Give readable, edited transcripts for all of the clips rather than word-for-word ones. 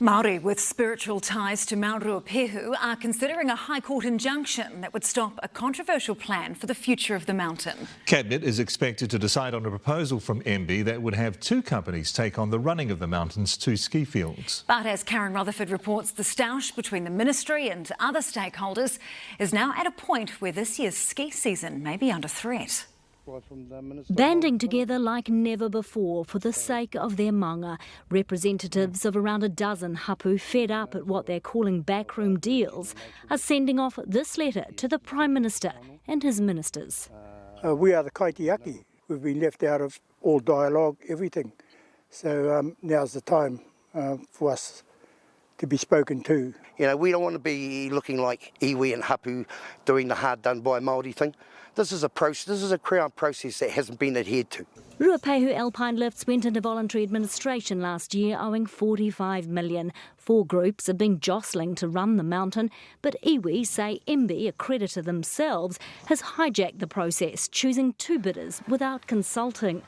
Māori with spiritual ties to Mount Ruapehu are considering a High Court injunction that would stop a controversial plan for the future of the mountain. Cabinet is expected to decide on a proposal from MB that would have two companies take on the running of the mountain's two ski fields. But as Karen Rutherford reports, the stoush between the ministry and other stakeholders is now at a point where this year's ski season may be under threat. Banding together like never before for the sake of their maunga, representatives of around a dozen hapū fed up at what they're calling backroom deals are sending off this letter to the Prime Minister and his ministers. We are the kaitiaki. We've been left out of all dialogue, everything. So now's the time for us to be spoken to. You know, we don't want to be looking like iwi and hapū doing the hard done by Māori thing. This is a Crown process that hasn't been adhered to. Ruapehu Alpine Lifts went into voluntary administration last year, owing $45 million. Four groups have been jostling to run the mountain, but iwi say MB, a creditor themselves, has hijacked the process, choosing two bidders without consulting.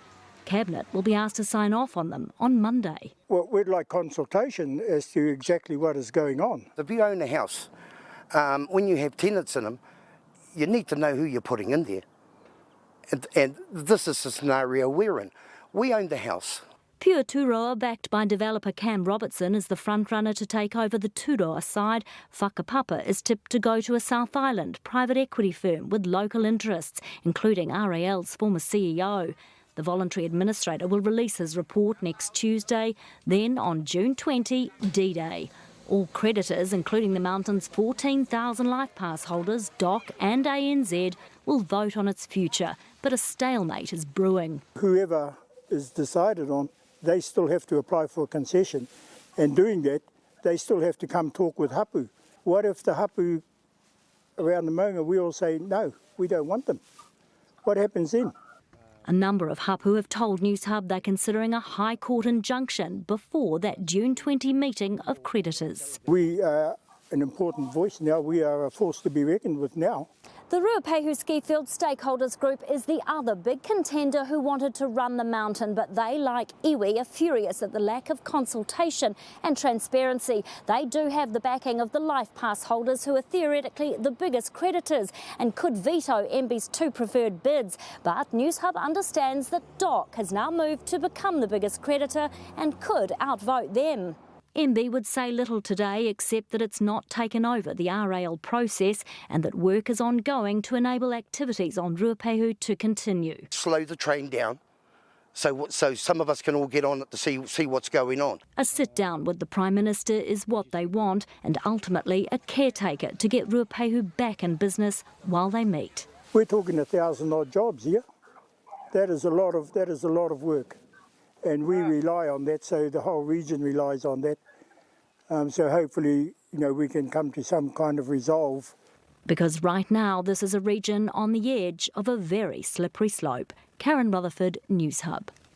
Cabinet will be asked to sign off on them on Monday. Well, we'd like consultation as to exactly what is going on. If you own a house, when you have tenants in them, you need to know who you're putting in there. And this is the scenario we're in. We own the house. Pure Turoa, backed by developer Cam Robertson, is the frontrunner to take over the Turoa side. Whakapapa is tipped to go to a South Island private equity firm with local interests, including RAL's former CEO. The voluntary administrator will release his report next Tuesday. Then, on June 20, D-Day. All creditors, including the mountain's 14,000 Life Pass holders, DOC and ANZ, will vote on its future. But a stalemate is brewing. Whoever is decided on, they still have to apply for a concession. And doing that, they still have to come talk with hapū. What if the hapū around the maunga, we all say, no, we don't want them? What happens then? A number of hapū have told Newshub they're considering a High Court injunction before that June 20 meeting of creditors. We are an important voice now. We are a force to be reckoned with now. The Ruapehu Ski Field Stakeholders Group is the other big contender who wanted to run the mountain, but they, like iwi, are furious at the lack of consultation and transparency. They do have the backing of the Life Pass holders, who are theoretically the biggest creditors and could veto MB's two preferred bids. But Newshub understands that DOC has now moved to become the biggest creditor and could outvote them. MB would say little today except that it's not taken over the RAL process and that work is ongoing to enable activities on Ruapehu to continue. Slow the train down so some of us can all get on it to see what's going on. A sit-down with the Prime Minister is what they want, and ultimately a caretaker to get Ruapehu back in business while they meet. We're talking 1,000 odd jobs here. That is a lot of work. And we rely on that, so the whole region relies on that. So hopefully, we can come to some kind of resolve. Because right now, this is a region on the edge of a very slippery slope. Karen Rutherford, Newshub.